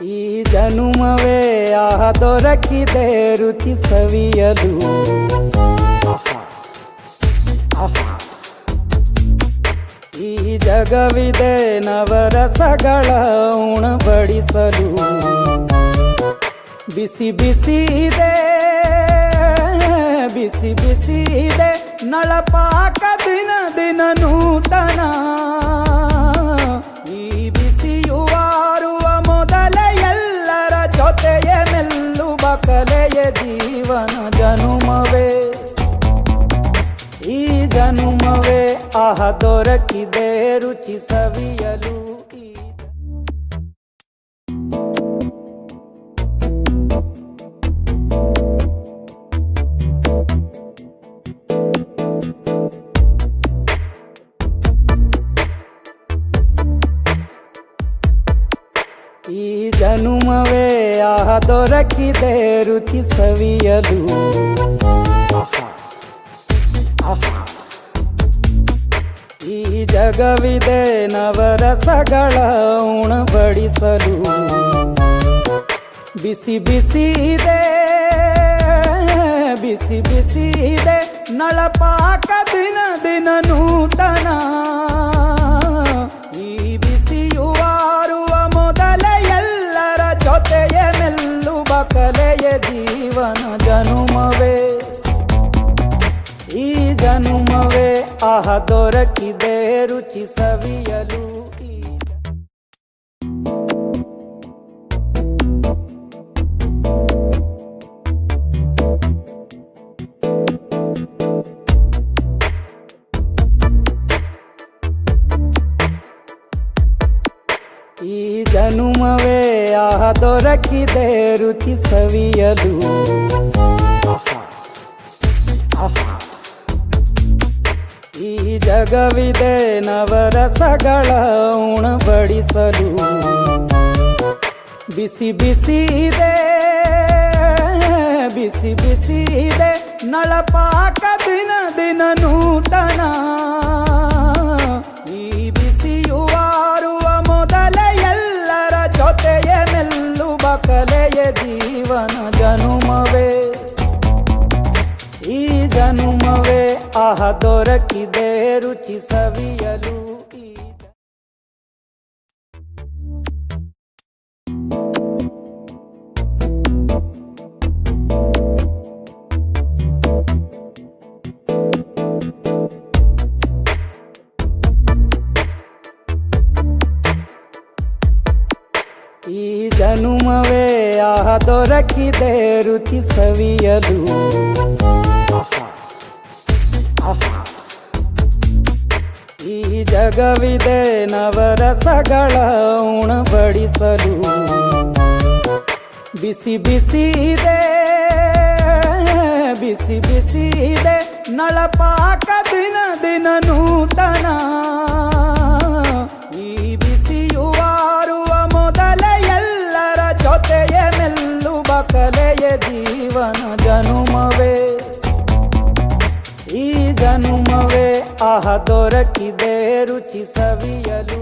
ಈ ಜನುಮವೇ ದೊರಕಿದೆ ರುಚಿ ಸವಿಯಲು. ಈ ಜಗವಿದೆ ನವರಸಗಳ ಉಣಬಡಿಸಲು. ಬಿಸಿ ಬಿಸಿ ಇದೆ, ಬಿಸಿ ಬಿಸಿ ಇದೆ ನಳಪಾಕ ದಿನ ದಿನ ನೂತನ. ಈ ಬಿಸಿಯುವಾರುವ ಮೊದಲೇ ಎಲ್ಲರ ಜೊತೆಯೇ ಮೆಲ್ಲುವ ಕಲೆಯ ಜೀವನ ಜನುಮವೇ. ಈ ಜನುಮವೇ ದೊರಕಿದೆ ರುಚಿ ಸವಿಯಲು. ಈ ಜನುಮವೇ ದೊರಕಿದೆ ರುಚಿ ಸವಿಯಲು. ಈ ಜಗವಿದೆ ನವರಸಗಳ ಉಣಬಡಿಸಲು. ಬಿಸಿ ಬಿಸಿ ಇದೆ, ಬಿಸಿ ಬಿಸಿ ಇದೆ ನಳಪಾಕ ದಿನ ದಿನ ನೂತನ. ಈ ಬಿಸಿಯುವಾರುವ ಮೊದಲೇ ಎಲ್ಲರ ಜೊತೆಯೇ ಮೆಲ್ಲುವ ಕಲೆಯ ಜೀವನ ಜನುಮವೇ. ಈ ಜನುಮವೇ ದೊರಕಿದೆ ರುಚಿ ಸವಿಯಲು. ಈ ಜನುಮವೇ ದೊರಕಿದೆ ರುಚಿ ಸವಿಯಲು. ಈ ಜಗವಿದೆ ನವರಸಗಳ ಉಣಬಡಿಸಲು. ಬಿಸಿ ಬಿಸಿ ಇದೆ, ಬಿಸಿ ಬಿಸಿ ಇದೆ ನಳಪಾಕ ದಿನ ದಿನ ನೂತನ. ಈ ಬಿಸಿಯುವಾರುವ ಮೊದಲೇ ಎಲ್ಲರ ಜೊತೆಯೇ ಮೆಲ್ಲುವ ಕಲೆಯ ಜೀವನ ಜನುಮವೇ. ಈ ಜನುಮವೇ ದೊರಕಿದೆ ರುಚಿ ಸವಿಯಲು. ಈ ಜನುಮವೇ ದೊರಕಿದೆ ರುಚಿ ಸವಿಯಲು. ಈ ಜಗವಿದೆ ನವರಸಗಳ ಉಣಬಡಿಸಲು. ಬಿಸಿ ಬಿಸಿ ಇದೆ, ಬಿಸಿ ಬಿಸಿ ಇದೆ ನಳಪಾಕ ದಿನ ದಿನ ನೂತನ. ಈ ಬಿಸಿಯುವಾರುವ ಮೊದಲೇ ಎಲ್ಲರ ಜೊತೆಯೇ ಮೆಲ್ಲುವ ಕಲೆಯ ಜೀವನ ಜನುಮವೇ. ಈ ಜನುಮವೇ ದೊರಕಿದೆ ರುಚಿ ಸವಿಯಲು.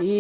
ಈ